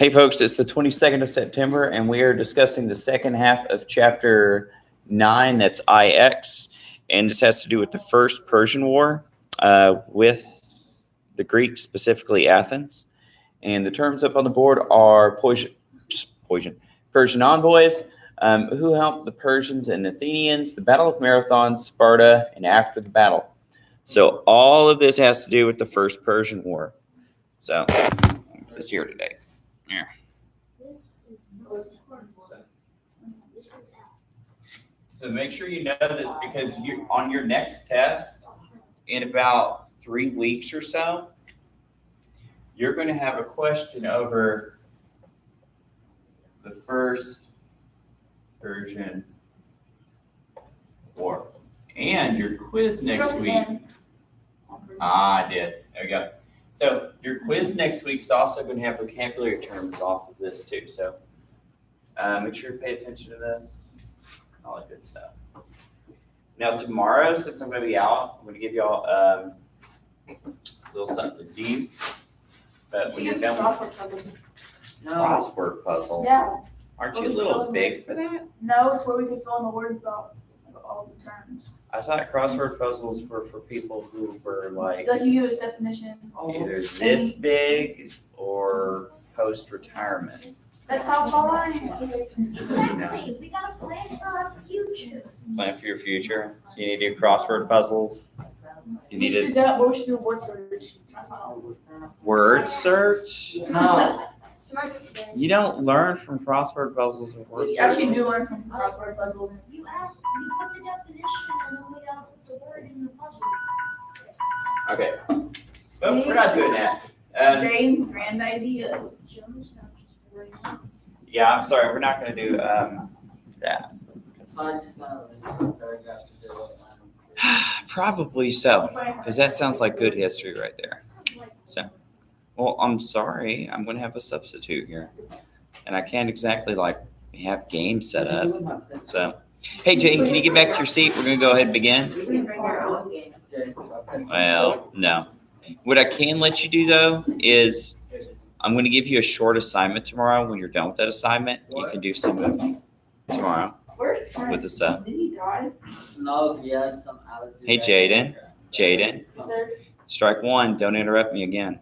Hey folks, it's the 22nd of September and we are discussing the second half of chapter 9, that's IX, and this has to do with the First Persian War with the Greeks, specifically Athens. And the terms up on the board are Persian envoys, who helped the Persians and Athenians, the Battle of Marathon, Sparta, and after the battle. So all of this has to do with the First Persian War. So it's here today. Yeah. So make sure you know this, because you on your next test in about 3 weeks or so, you're going to have a question over the First Persian War. And your quiz next week. I did. There we go. So your quiz next week is also going to have vocabulary terms off of this too. So make sure to pay attention to this. All that good stuff. Now tomorrow, since I'm going to be out, I'm going to give y'all a little something to do. But when you're done with crossword puzzle, Yeah. Aren't you a little big for that? No, it's where we can fill in the words about all the terms. I thought crossword puzzles were for people who were like Like you use definitions. either this big or post-retirement. That's how tall I am. Exactly. We gotta plan for our future. Plan for your future. So you need to do crossword puzzles. You We need should do to that, but we should do a word search. word search. No. You don't learn from crossword puzzles or word We search. actually do learn from crossword puzzles. You put the definition and then we gotta put the word in the puzzle. Okay. Well, we're not doing that. Jane's grand ideas. Yeah, I'm sorry. We're not going to do that. Probably so, because that sounds like good history right there. So, well, I'm sorry. I'm going to have a substitute here. And I can't exactly have games set up. So, hey, Jane, can you get back to your seat? We're going to go ahead and begin. We can bring our own game. Well, no. What I can let you do, though, is I'm going to give you a short assignment tomorrow. When you're done with that assignment, you can do some of it tomorrow Where's Trent? with us. Did he die? No, he has some allergies. Hey, Jaden. Jaden, Is there? strike one. Don't interrupt me again.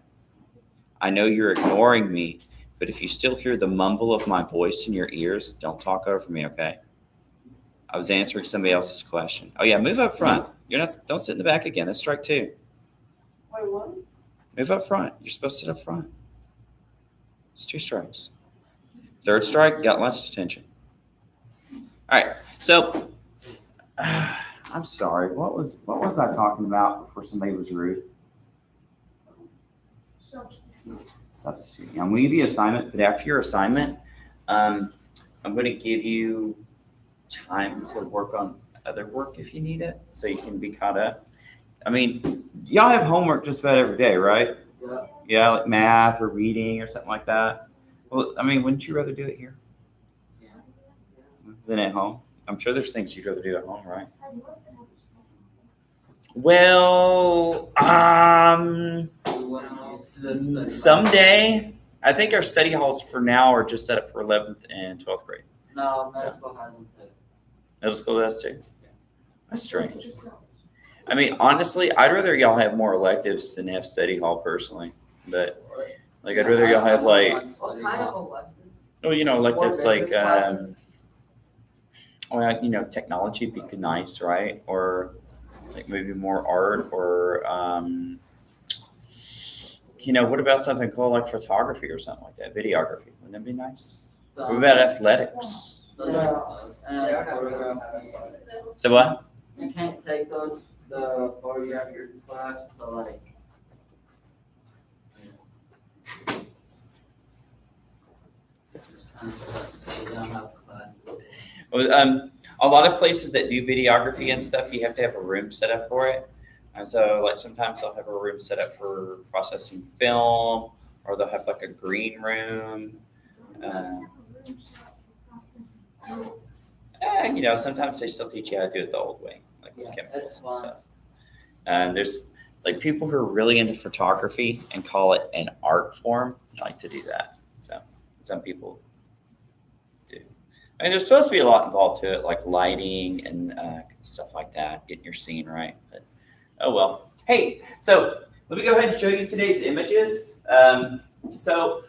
I know you're ignoring me, but if you still hear the mumble of my voice in your ears, don't talk over me, okay? I was answering somebody else's question. Oh, yeah, move up front. Don't sit in the back again. That's strike two. Wait, what? Move up front. You're supposed to sit up front. It's 2 strikes. Third strike, got lunch detention. All right, so I'm sorry. What was I talking about before somebody was rude? Substituting. I'm going to give you an assignment, but after your assignment, I'm going to give you time to work on other work if you need it, so you can be caught up. I mean, y'all have homework just about every day, right? Yeah. Yeah, like math or reading or something like that. Well, I mean, wouldn't you rather do it here than at home? I'm sure there's things you'd rather do at home, right? Well, someday. I think our study halls for now are just set up for 11th and 12th grade. No, middle school has them too. Middle school does too. That's strange. I mean, honestly, I'd rather y'all have more electives than have study hall personally. But I'd rather y'all have electives like technology would be nice, right? Or like maybe more art, or what about something cool like photography or something like that? Videography, wouldn't that be nice? What about athletics? So what? You can't take the photography class to Well, a lot of places that do videography and stuff, you have to have a room set up for it. And so sometimes they'll have a room set up for processing film, or they'll have a green room. Sometimes they still teach you how to do it the old way, like with chemicals and stuff. And there's people who are really into photography and call it an art form, like to do that. So some people do. I mean, there's supposed to be a lot involved to it, like lighting and stuff like that, getting your scene right. But oh well. Hey, so let me go ahead and show you today's images. So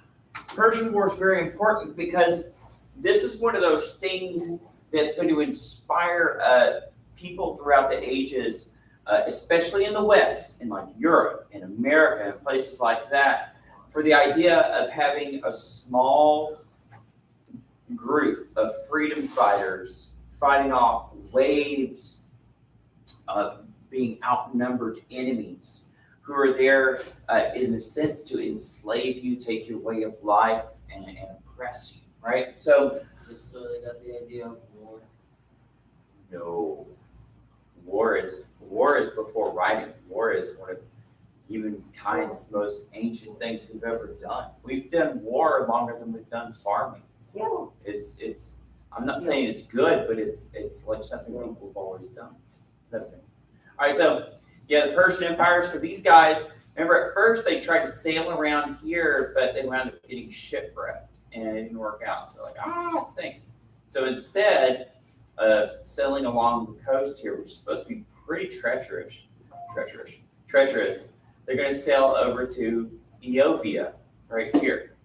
Persian War is very important because this is one of those things that's going to inspire people throughout the ages, especially in the West, in like Europe and America and places like that, for the idea of having a small group of freedom fighters fighting off waves of being outnumbered enemies who are there in a sense to enslave you, take your way of life, and oppress you, right? So, Just so they got the idea of war. no, war is before writing. War is one of humankind's most ancient things we've ever done. We've done war longer than we've done farming. Yeah. It's I'm not saying it's good, but it's like something people have always done. Something. All right, so yeah, the Persian Empire. So these guys, remember at first they tried to sail around here, but they wound up getting shipwrecked and it didn't work out. So like, it stinks. So instead of sailing along the coast here, which is supposed to be pretty treacherous, they're going to sail over to Ethiopia right here,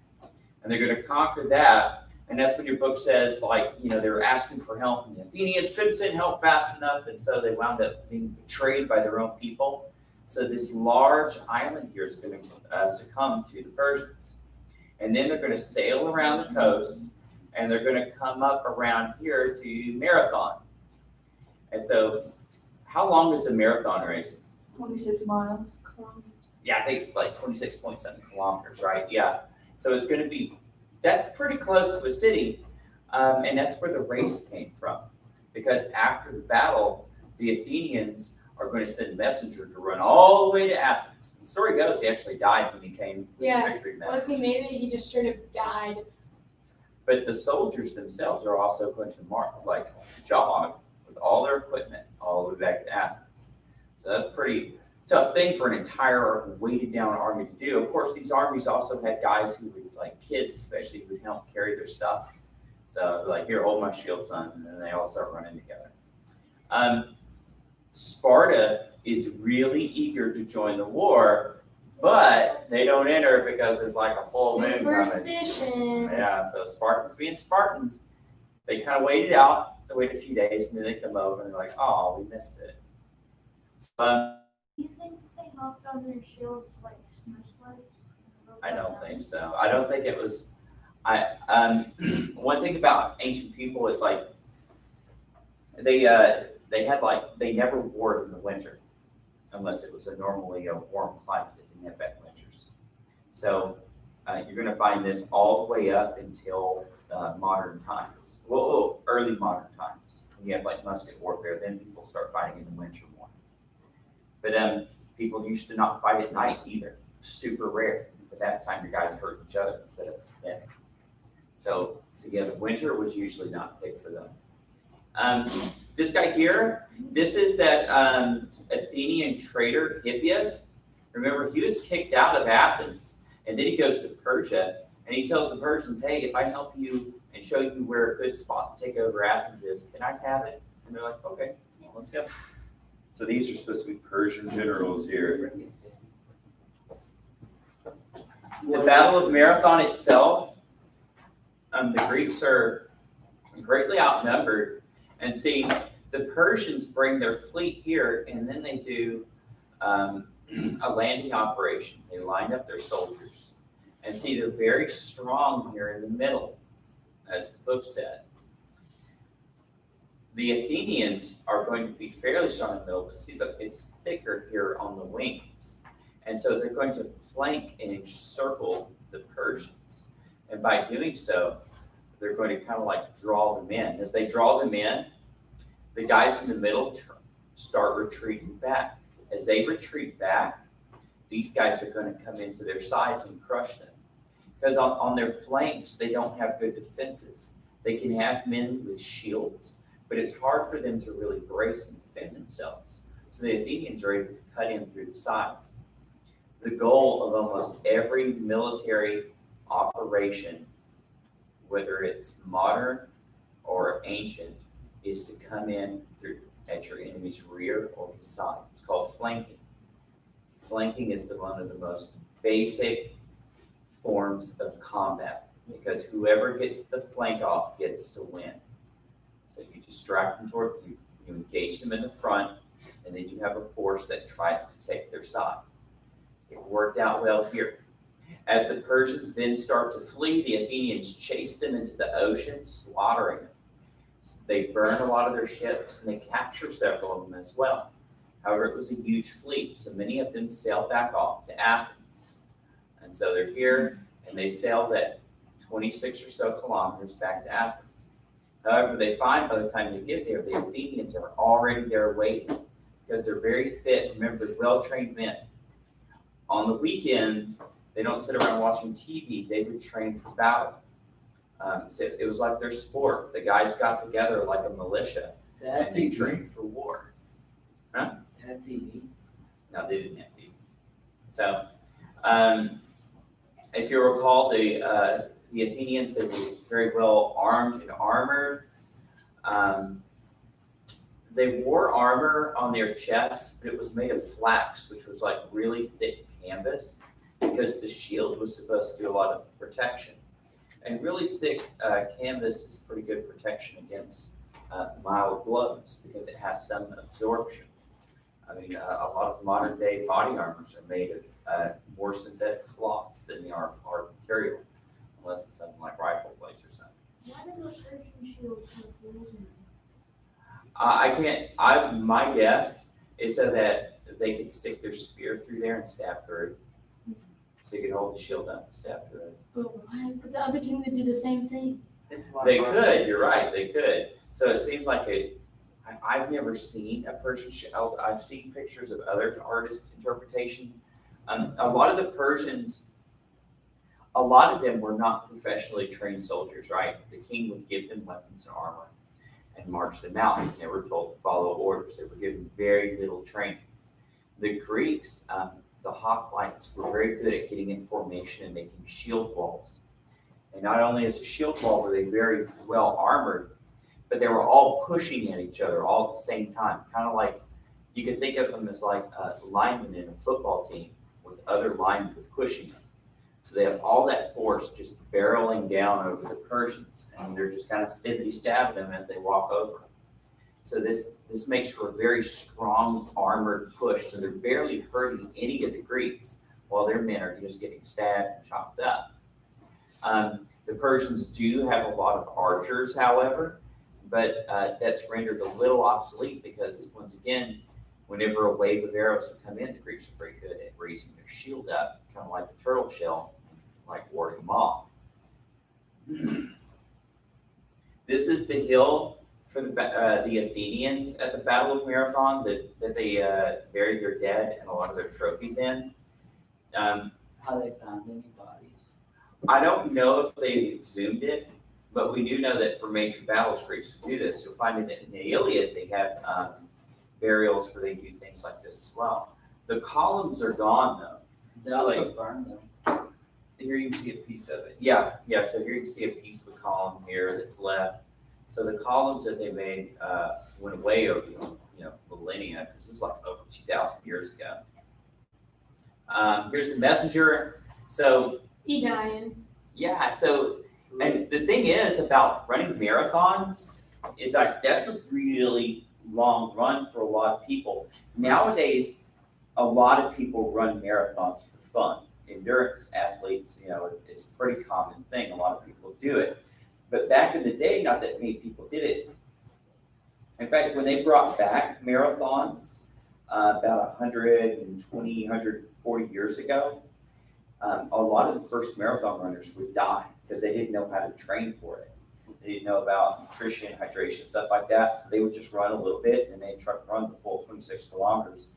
and they're going to conquer that. And that's when your book says, like, you know, they were asking for help, and the Athenians couldn't send help fast enough, and so they wound up being betrayed by their own people. So this large island here is going to succumb to the Persians. And then they're going to sail around the coast, and they're going to come up around here to Marathon. And so how long is a marathon race? 26 miles. Yeah, I think it's like 26.7 kilometers, right? Yeah. So it's going to be, that's pretty close to a city. And that's where the race came from. Because after the battle, the Athenians are going to send a messenger to run all the way to Athens. The story goes he actually died when he came with the victory message. Once he made it, he just straight up died. But the soldiers themselves are also going to jog with all their equipment all the way back to Athens. So that's a pretty tough thing for an entire weighted down army to do. Of course, these armies also had guys who would, like kids especially, who would help carry their stuff. So like, here, hold my shield, son, and then they all start running together. Sparta is really eager to join the war, but they don't enter because there's like a full moon coming. Superstition. Yeah, so Spartans being Spartans, they kind of waited out. They wait a few days, and then they come over and they're like, "Oh, we missed it." Do you think they hopped on their shields like snow slides? I don't think so. I don't think it was. One thing about ancient people is like they never wore it in the winter, unless it was normally a warm climate that didn't have bad winters. So you're going to find this all the way up until modern times. Well, early modern times. When you have like musket warfare, then people start fighting in the winter more. But people used to not fight at night either. Super rare, because half the time your guys hurt each other instead of them. So yeah, the winter was usually not big for them. This guy here, this is that Athenian trader Hippias. Remember, he was kicked out of Athens, and then he goes to Persia, and he tells the Persians, "Hey, if I help you and show you where a good spot to take over Athens is, can I have it?" And they're like, "Okay, well, let's go." So these are supposed to be Persian generals here. The Battle of Marathon itself, the Greeks are greatly outnumbered. And see, the Persians bring their fleet here, and then they do a landing operation. They line up their soldiers. And see, they're very strong here in the middle, as the book said. The Athenians are going to be fairly strong in the middle, but see, it's thicker here on the wings. And so they're going to flank and encircle the Persians. And by doing so, they're going to kind of like draw them in. As they draw them in, the guys in the middle start retreating back. As they retreat back, these guys are going to come into their sides and crush them. Because on their flanks, they don't have good defenses. They can have men with shields, but it's hard for them to really brace and defend themselves. So the Athenians are able to cut in through the sides. The goal of almost every military operation whether it's modern or ancient, is to come in through at your enemy's rear or his side. It's called flanking. Flanking is one of the most basic forms of combat because whoever gets the flank off gets to win. So you distract them toward you, you engage them in the front, and then you have a force that tries to take their side. It worked out well here. As the Persians then start to flee, the Athenians chase them into the ocean, slaughtering them. They burn a lot of their ships and they capture several of them as well. However, it was a huge fleet, so many of them sailed back off to Athens. And so they're here and they sail that 26 or so kilometers back to Athens. However, they find by the time they get there, the Athenians are already there waiting because they're very fit. Remember, they're well-trained men. On the weekend, they don't sit around watching TV. They would train for battle. So it was like their sport. The guys got together like a militia and they trained for war. Had TV. No, they didn't have TV. So, if you recall, the Athenians, they were very well armed and armored. They wore armor on their chests, but it was made of flax, which was like really thick canvas, because the shield was supposed to do a lot of protection. And really thick canvas is pretty good protection against mild blows because it has some absorption. I mean, a lot of modern day body armors are made of more synthetic cloths than they are hard material, unless it's something like rifle plates or something. Why does a Persian shield have holes in it? My guess is so that they could stick their spear through there and stab through. So you could hold the shield up and stab through it. But why would the other team would do the same thing? They could, you're right, they could. So it seems like I've never seen a Persian shield. I've seen pictures of other artist interpretation. A lot of the Persians, a lot of them were not professionally trained soldiers, right? The king would give them weapons and armor and march them out. They were told to follow orders. They were given very little training. The Greeks, the hoplites, were very good at getting in formation and making shield walls. And not only as a shield wall were they very well armored, but they were all pushing at each other all at the same time. Kind of like, you could think of them as like linemen in a football team with other linemen pushing them. So they have all that force just barreling down over the Persians, and they're just kind of stibbity-stabbing them as they walk over. So this makes for a very strong armored push. So they're barely hurting any of the Greeks, while their men are just getting stabbed and chopped up. The Persians do have a lot of archers, however, but that's rendered a little obsolete because, once again, whenever a wave of arrows would come in, the Greeks are very good at raising their shield up, kind of like a turtle shell, like warding them off. This is the hill for the Athenians at the Battle of Marathon that they buried their dead and a lot of their trophies in. How they found any bodies? I don't know if they exhumed it, but we do know that for major battles, Greeks do this. You'll find it in the Iliad, they have burials where they do things like this as well. The columns are gone though. They So, also like, burned them. here you can see a piece of it. Yeah. So here you can see a piece of the column here that's left. So the columns that they made went away over millennia, because this is like over 2,000 years ago. Here's the messenger. So He dying. yeah, so and the thing is about running marathons is like that's a really long run for a lot of people. Nowadays, a lot of people run marathons for fun. Endurance athletes, it's a pretty common thing. A lot of people do it. But back in the day, not that many people did it. In fact, when they brought back marathons about 120, 140 years ago, a lot of the first marathon runners would die because they didn't know how to train for it. They didn't know about nutrition, hydration, stuff like that. So they would just run a little bit and they'd try to run the full 26 kilometers.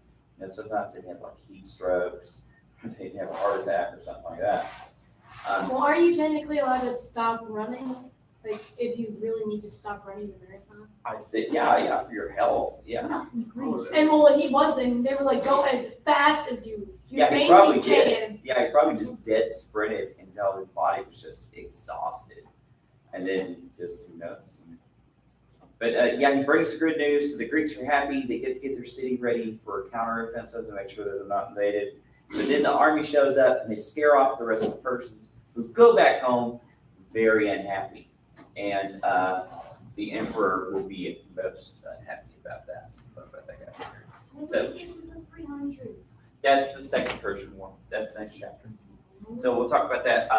Sometimes they'd have like heat strokes, or they'd have a heart attack or something like that. Well, are you technically allowed to stop running? Like, if you really need to stop running the marathon? I think, yeah, for your health, yeah. Not in Greece. And well, he wasn't. They were like, go as fast as you Yeah, he humanly probably can. did. Yeah, he probably just dead sprinted until his body was just exhausted. And then just who knows. But yeah, he brings the good news. So the Greeks are happy. They get to get their city ready for a counteroffensive to make sure that they're not invaded. But then the army shows up and they scare off the rest of the Persians, who go back home very unhappy. And the emperor will be most unhappy about that. What about that guy? So- It was the 300. That's the Second Persian War. That's the next chapter. So we'll talk about that.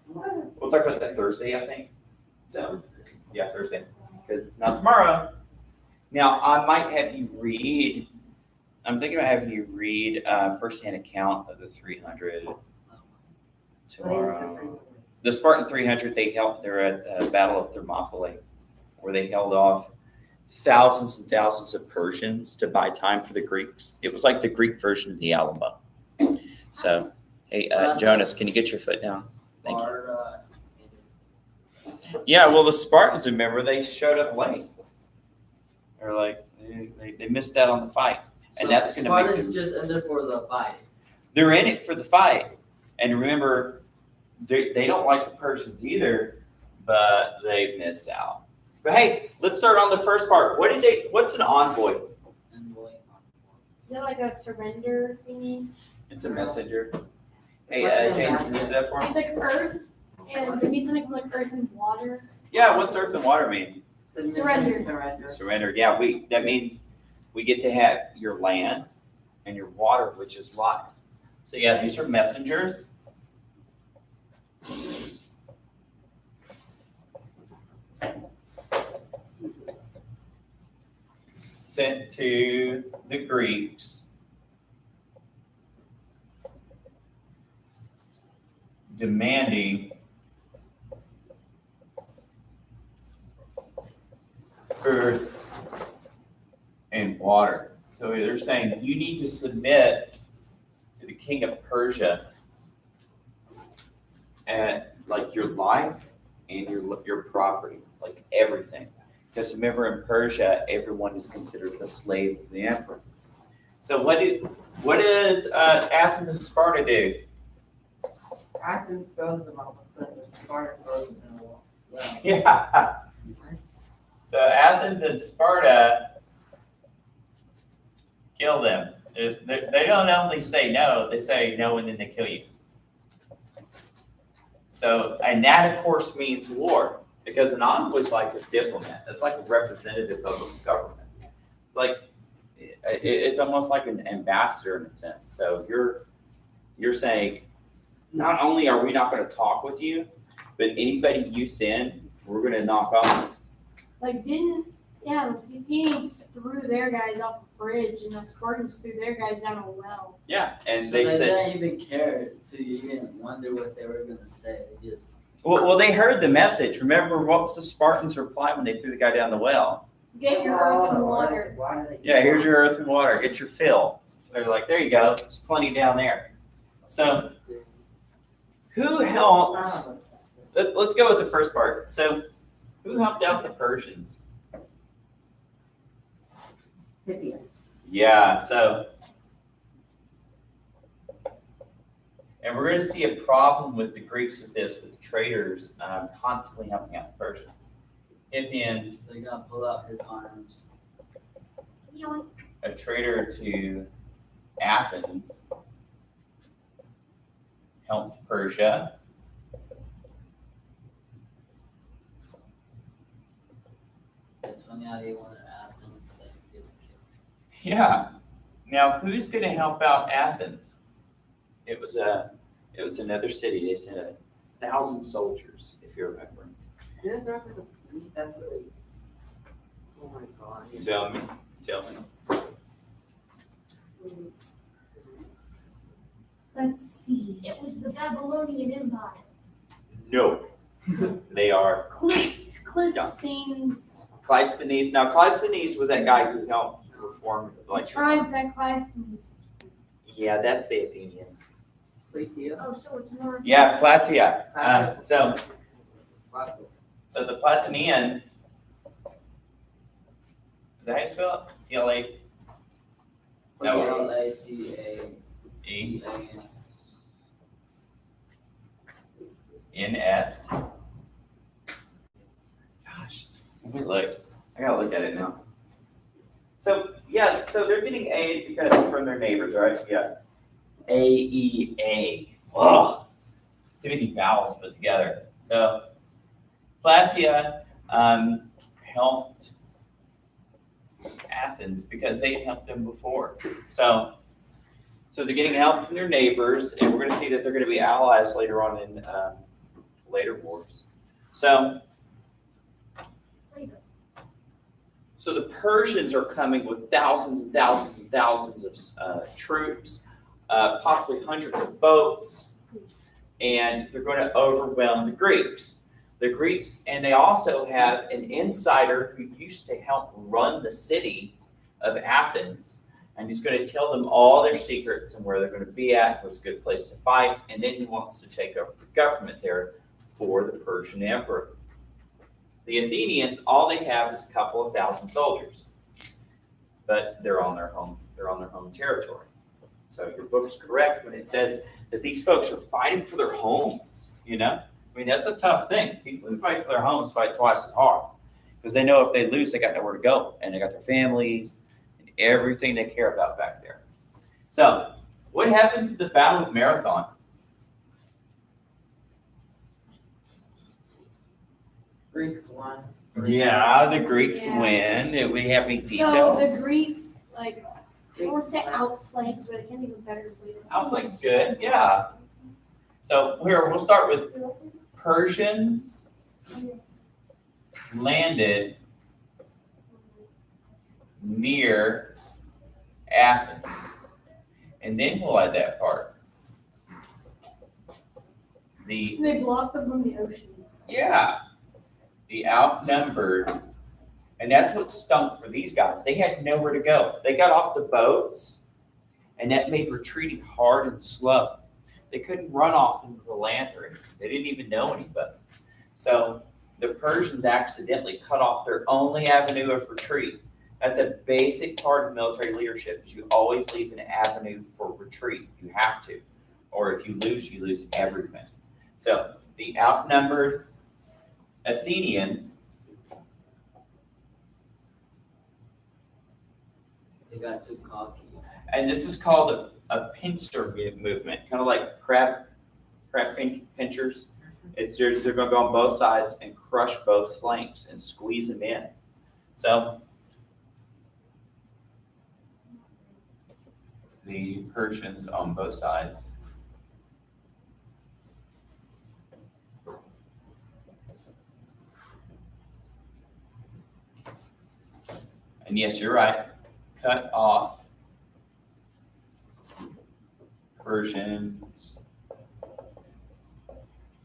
We'll talk about that Thursday, I think. So yeah, Thursday, because not tomorrow. Now I might have you read. I'm thinking about having you read first-hand account of the 300 tomorrow. The Spartan 300. They're at the Battle of Thermopylae, where they held off thousands and thousands of Persians to buy time for the Greeks. It was like the Greek version of the Alamo. So, hey, Jonas, can you get your foot down? Thank you. Yeah, well, the Spartans, remember, they showed up late. They're like, they missed out on the fight. And that's going to make Spartans just ended for the fight. They're in it for the fight. And remember, they don't like the Persians either, but they miss out. But hey, let's start on the first part. What's an envoy? Is that like a surrender thingy? It's a messenger. Hey, Jane, can you say that for me? It's like earth, and it means something from like earth and water. Yeah, what's earth and water mean? Surrender. Surrender. Yeah, that means we get to have your land and your water, which is life. So yeah, these are messengers. Sent to the Greeks, demanding earth and water. So they're saying you need to submit to the king of Persia and like your life and your property, like everything. Because remember, in Persia, everyone is considered a slave of the emperor. So what does Athens and Sparta do? Athens goes to the mountain, Sparta goes to the wall. Yeah. So Athens and Sparta kill them. They don't only say no, they say no and then they kill you. So, and that of course means war, because an envoy is like a diplomat. It's like a representative of a government. It's like, it's almost like an ambassador in a sense. So you're saying, not only are we not going to talk with you, but anybody you send, we're going to knock off. Like the Athenians threw their guys off a bridge, and the Spartans threw their guys down a well. Yeah, and So they they said, didn't even care to even wonder what they were gonna say. They just well, they heard the message. Remember, what was the Spartans' reply when they threw the guy down the well? Get your earth and water. Why do they? Yeah, here's your earth and water. Get your fill. They're like, there you go. There's plenty down there. So, who helped? Let's go with the first part. So, who helped out the Persians? Yeah, so, and we're going to see a problem with the Greeks with this, with traders constantly helping out the Persians. Scythians, They gotta pull out his arms. Yoink. a traitor to Athens, helped Persia. It's funny how they wanted Athens, then gets killed. Yeah. Now, who's going to help out Athens? It was another city. They sent 1,000 soldiers, if you remember. Yes, sir. That's really. Oh my god. Tell me. Let's see. It was the Babylonian Empire. No. They are Clisthenes. Cleisthenes. Now, Cleisthenes was that guy who helped reform, like, Tribes that Clisthenes. yeah, that's the Athenians. Plataea. Oh, so it's north. Yeah, Plataea. So the Plataeans, is that how you spell it? P-L-A-E. Plataea. N-S. Let me look. I gotta look at it now. So yeah, so they're getting aid because from their neighbors, right? Yeah. AEA. Oh, it's too many vowels put together. So Plataea helped Athens because they had helped them before. So they're getting help from their neighbors, and we're going to see that they're going to be allies later on in later wars. So the Persians are coming with thousands and thousands and thousands of troops, possibly hundreds of boats, and they're going to overwhelm the Greeks. The Greeks, and they also have an insider who used to help run the city of Athens, and he's going to tell them all their secrets and where they're going to be at, what's a good place to fight, and then he wants to take over the government there for the Persian emperor. The Athenians, all they have is a couple of thousand soldiers, but they're on their home territory. So your book's correct when it says that these folks are fighting for their homes, you know? I mean, that's a tough thing. People who fight for their homes fight twice as hard because they know if they lose, they got nowhere to go, and they got their families and everything they care about back there. So what happens at the Battle of Marathon? Greeks won. Yeah, the Greeks win. Do we have any details? So the Greeks, like, I don't want to say outflanked, but I can't think of a better way to say it. Outflank's good, yeah. So here, we'll start with Persians landed near Athens. And then we'll add that part. They blocked them from the ocean. The outnumbered, and that's what stunk for these guys. They had nowhere to go. They got off the boats, and that made retreating hard and slow. They couldn't run off into the land or anything. They didn't even know anybody. So the Persians accidentally cut off their only avenue of retreat. That's a basic part of military leadership, is you always leave an avenue for retreat. You have to. Or if you lose everything. So the outnumbered Athenians, They got too cocky. and this is called a pincer movement, kind of like crab pinchers. They're going to go on both sides and crush both flanks and squeeze them in. So the Persians on both sides. And yes, you're right. Cut off Persians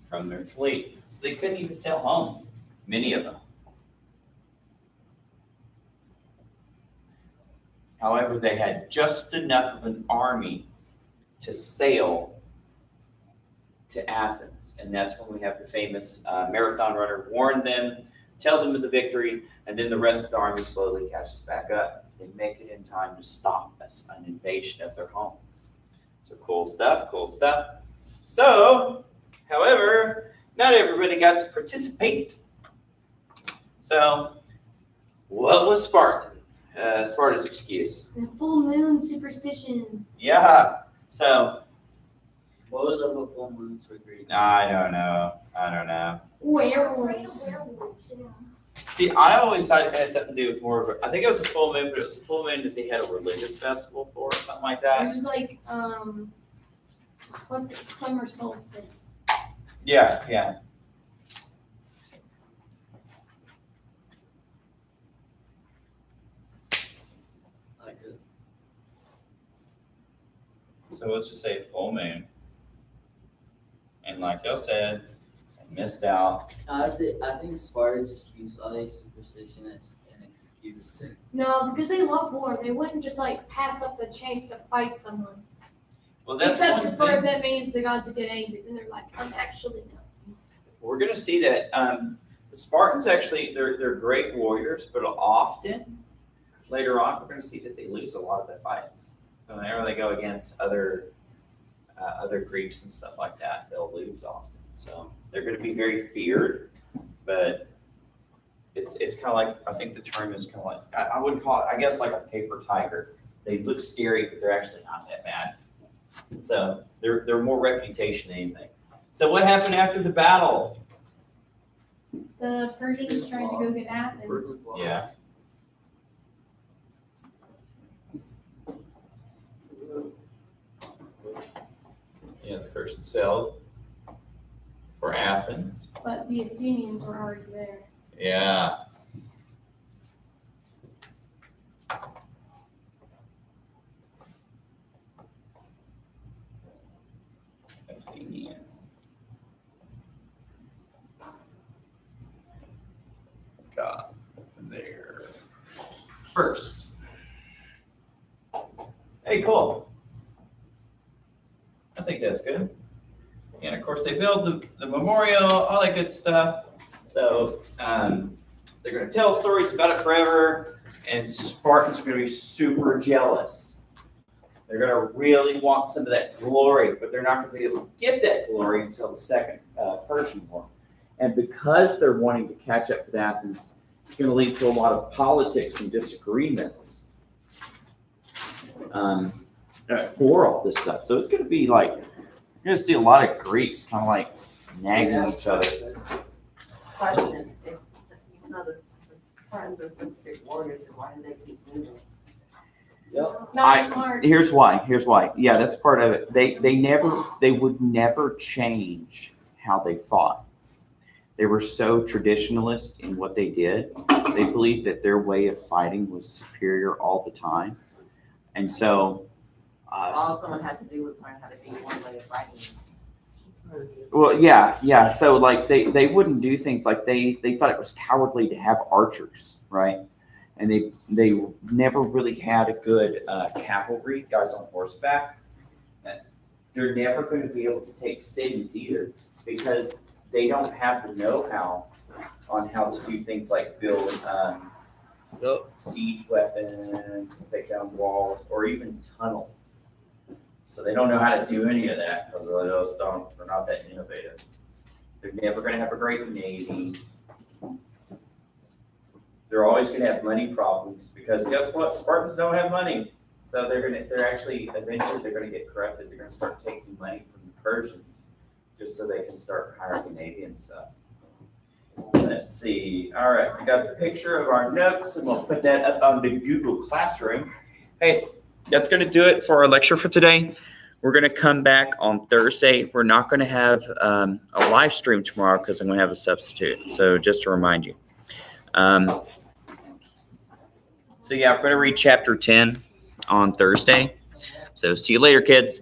from their fleet. So they couldn't even sail home, many of them. However, they had just enough of an army to sail to Athens. And that's when we have the famous marathon runner warn them, tell them of the victory, and then the rest of the army slowly catches back up. They make it in time to stop an invasion of their homes. So cool stuff, cool stuff. So, however, not everybody got to participate. So, what was Spartan? Sparta's excuse. The full moon superstition. Yeah. So, What was up with full moons for Greeks? I don't know. Werewolves. See, I always thought it had something to do with more of I think it was a full moon, but it was a full moon that they had a religious festival for, or something like It that. was like, what's it? Summer solstice. Yeah. Like it. So let's just say full moon. And like y'all said, I missed out. Honestly, I think Sparta just used all these superstition as an excuse. No, because they love war. They wouldn't just like pass up the chance to fight someone. Well, that's Except one for if thing. that means the gods would get angry. Then they're like, actually, no. We're going to see that the Spartans actually, they're great warriors, but often later on, we're going to see that they lose a lot of their fights. So whenever they go against other Greeks and stuff like that, they'll lose often. So they're going to be very feared, but It's kind of like, I think the term is kind of like, I wouldn't call it, I guess like a paper tiger. They look scary, but they're actually not that bad. So they're more reputation than anything. So what happened after the battle? The Persians tried to go get Athens. Yeah. Yeah, the Persians sailed for Athens. But the Athenians were already there. Yeah. Athenian. Got there first. Hey, cool. I think that's good. And of course, they build the memorial, all that good stuff. So they're going to tell stories about it forever, and Spartans are going to be super jealous. They're going to really want some of that glory, but they're not going to be able to get that glory until the Second Persian War. And because they're wanting to catch up with Athens, it's going to lead to a lot of politics and disagreements for all this stuff. So it's going to be like, you're going to see a lot of Greeks kind of like nagging each other. Question, if you know the Spartans are such big warriors, then why do they keep moving? Not smart. Here's why. Yeah, that's part of it. They would never change how they fought. They were so traditionalist in what they did. They believed that their way of fighting was superior all the time. And so All someone had to do was learn how to be one way of fighting. well, yeah. So like they wouldn't do things like they thought it was cowardly to have archers, right? And they never really had a good cavalry, guys on horseback. They're never going to be able to take cities either because they don't have the know-how on how to do things like build siege weapons, take down walls, or even tunnel. So they don't know how to do any of that because they're not that innovative. They're never going to have a great navy. They're always going to have money problems because guess what? Spartans don't have money. So they're actually, eventually they're going to get corrupted. They're going to start taking money from the Persians just so they can start hiring a navy and stuff. Let's see. All right, we got the picture of our notes and we'll put that up on the Google Classroom. Hey, that's going to do it for our lecture for today. We're going to come back on Thursday. We're not going to have a live stream tomorrow because I'm going to have a substitute. So just to remind you. So yeah, I'm going to read chapter 10 on Thursday. So see you later, kids.